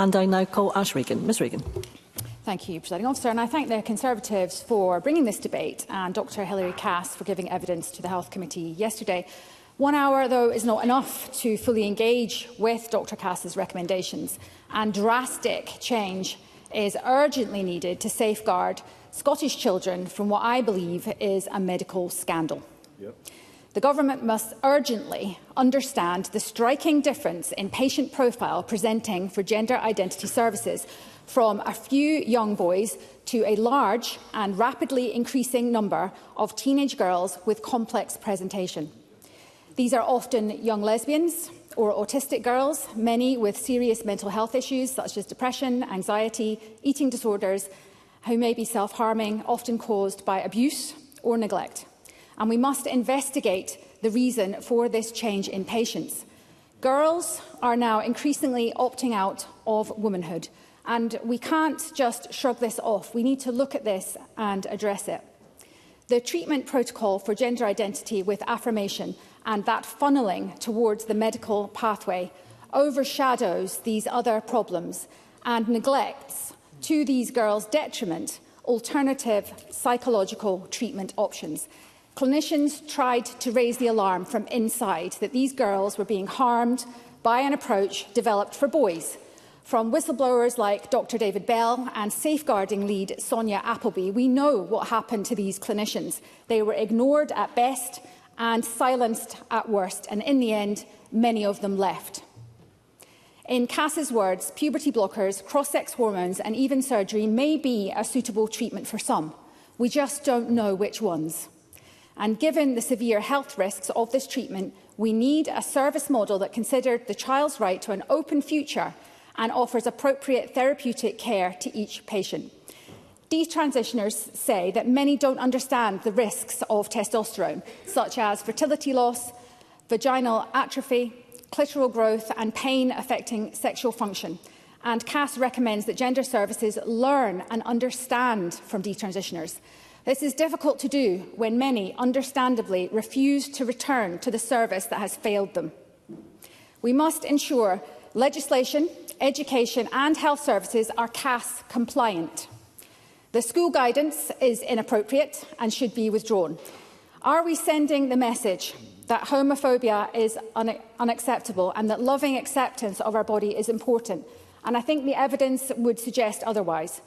And I now call Ash Regan. Ms Regan. Thank you, Presiding Officer, and I thank the Conservatives for bringing this debate and Dr Hilary Cass for giving evidence to the Health Committee yesterday. 1 hour, though, is not enough to fully engage with Dr Cass's recommendations, and drastic change is urgently needed to safeguard Scottish children from what I believe is a medical scandal. Yep. The Government must urgently understand the striking difference in patient profile presenting for gender identity services from a few young boys to a large and rapidly increasing number of teenage girls with complex presentation. These are often young lesbians or autistic girls, many with serious mental health issues such as depression, anxiety, eating disorders, who may be self-harming, often caused by abuse or neglect. And we must investigate the reason for this change in patients. Girls are now increasingly opting out of womanhood, and we can't just shrug this off. We need to look at this and address it. The treatment protocol for gender identity with affirmation and that funneling towards the medical pathway overshadows these other problems and neglects, to these girls' detriment, alternative psychological treatment options. Clinicians tried to raise the alarm from inside that these girls were being harmed by an approach developed for boys. From whistleblowers like Dr David Bell and safeguarding lead Sonia Appleby, we know what happened to these clinicians. They were ignored at best and silenced at worst, and in the end, many of them left. In Cass's words, puberty blockers, cross-sex hormones and even surgery may be a suitable treatment for some. We just don't know which ones. And given the severe health risks of this treatment, we need a service model that considered the child's right to an open future and offers appropriate therapeutic care to each patient. Detransitioners say that many don't understand the risks of testosterone, such as fertility loss, vaginal atrophy, clitoral growth and pain affecting sexual function. And Cass recommends that gender services learn and understand from detransitioners. This is difficult to do when many, understandably, refuse to return to the service that has failed them. We must ensure legislation, education and health services are Cass compliant. The school guidance is inappropriate and should be withdrawn. Are we sending the message that homophobia is unacceptable and that loving acceptance of our body is important? And I think the evidence would suggest otherwise.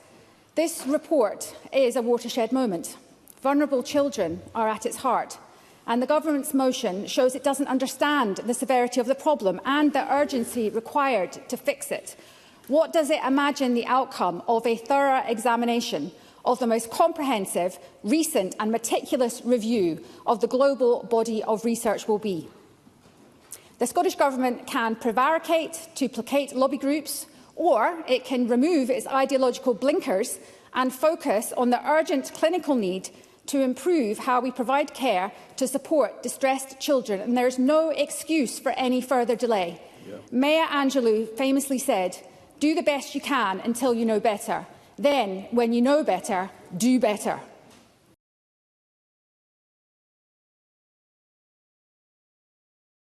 This report is a watershed moment. Vulnerable children are at its heart, and the Government's motion shows it doesn't understand the severity of the problem and the urgency required to fix it. What does it imagine the outcome of a thorough examination of the most comprehensive, recent and meticulous review of the global body of research will be? The Scottish Government can prevaricate to placate lobby groups, or it can remove its ideological blinkers and focus on the urgent clinical need to improve how we provide care to support distressed children. And there is no excuse for any further delay. Yeah. Maya Angelou famously said, "Do the best you can until you know better. Then, when you know better, do better."